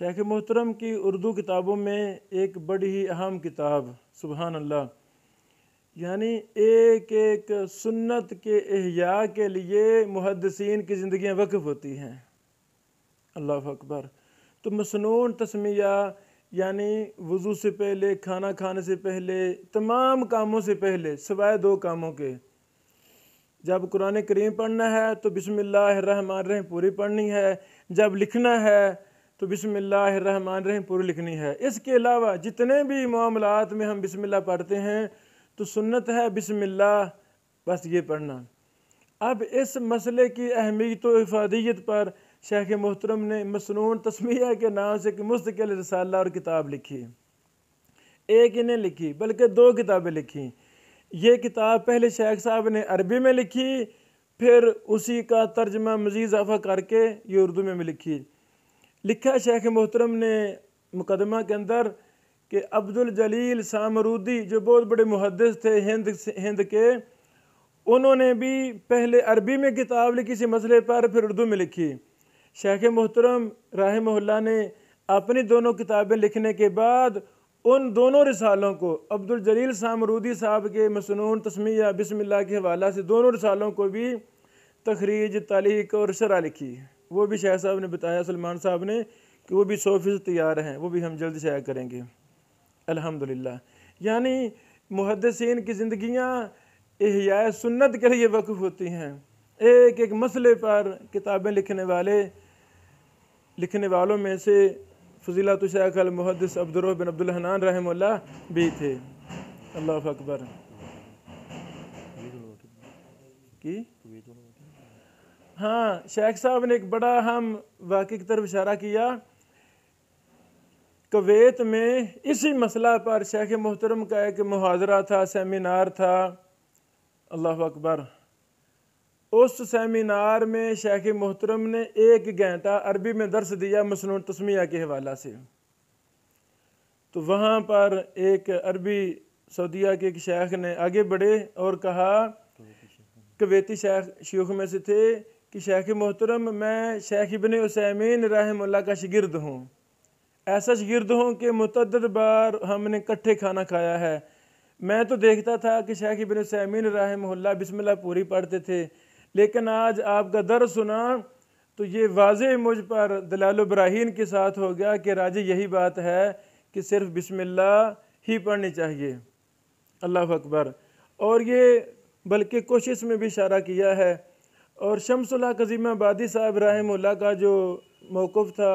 شیخ محترم کی اردو کتابوں میں ایک بڑی ہی اہم کتاب سبحان اللہ، یعنی ایک ایک سنت کے احیاء کے لیے محدثین کی زندگیاں وقف ہوتی ہیں۔ اللہ اکبر۔ تو مسنون تسمیہ یعنی وضو سے پہلے، کھانا کھانے سے پہلے، تمام کاموں سے پہلے سوائے دو کاموں کے، جب قرآن کریم پڑھنا ہے تو بسم اللہ الرحمن الرحیم پوری پڑھنی ہے، جب لکھنا ہے تو بسم اللہ الرحمن الرحیم پوری لکھنی ہے۔ اس کے علاوہ جتنے بھی معاملات میں ہم بسم اللہ پڑھتے ہیں تو سنت ہے بسم اللہ بس یہ پڑھنا۔ اب اس مسئلے کی اہمیت و افادیت پر شیخ محترم نے مسنون تسمیہ کے نام سے ایک مستقل رسالہ اور کتاب لکھی۔ ایک ہی نہیں لکھی بلکہ دو کتابیں لکھی۔ یہ کتاب پہلے شیخ صاحب نے عربی میں لکھی، پھر اسی کا ترجمہ مزید اضافہ کر کے یہ اردو میں لکھی۔ لکھا شیخ محترم نے مقدمہ کے اندر کہ عبد الجلیل سامرودی جو بہت بڑے محدث تھے ہند کے، انہوں نے بھی پہلے عربی میں کتاب لکھی اسی مسئلے پر، پھر اردو میں لکھی۔ شیخ محترم رحمہ اللہ نے اپنی دونوں کتابیں لکھنے کے بعد ان دونوں رسالوں کو، عبد الجلیل سامرودی صاحب کے مسنون تسمیہ بسم اللہ کے حوالہ سے دونوں رسالوں کو بھی تخریج، تعلیق اور شرح لکھی۔ وہ بھی شیخ صاحب نے بتایا سلمان صاحب نے کہ وہ بھی 100% تیار ہیں، وہ بھی ہم جلد شائع کریں گے الحمدللہ۔ یعنی محدثین کی زندگیاں احیاء سنت کے لیے وقف ہوتی ہیں۔ ایک ایک مسئلے پر کتابیں لکھنے والوں میں سے فضیلت شیخ المحدث عبدالرؤف بن عبد الحنان رحمہ اللہ بھی تھے۔ اللہ اکبر۔ ہاں، شیخ صاحب نے ایک بڑا اہم واقعے کی طرف اشارہ کیا۔ کویت میں اسی مسئلہ پر شیخ محترم کا ایک محاضرہ تھا، سیمینار تھا۔ اللہ اکبر۔ اس سیمینار میں شیخ محترم نے 1 گھنٹہ عربی میں درس دیا مسنون تسمیہ کے حوالہ سے۔ تو وہاں پر ایک عربی سعودیہ کے ایک شیخ نے آگے بڑھے اور کہا، کویتی شیوخ میں سے تھے کہ شیخ محترم میں شیخ ابن عثیمین رحمہ اللہ کا شاگرد ہوں، ایسا شاگرد ہوں کہ متعدد بار ہم نے کٹھے کھانا کھایا ہے۔ میں تو دیکھتا تھا کہ شیخ ابن عثیمین رحمہ اللہ بسم اللہ پوری پڑھتے تھے، لیکن آج آپ کا درس سنا تو یہ واضح مجھ پر دلائل و براہین کے ساتھ ہو گیا کہ راجی یہی بات ہے کہ صرف بسم اللہ ہی پڑھنی چاہیے۔ اللہ اکبر۔ اور یہ بلکہ کوشش میں بھی اشارہ کیا ہے۔ اور شمس الحق عظیم آبادی صاحب رحمہ اللہ کا جو موقف تھا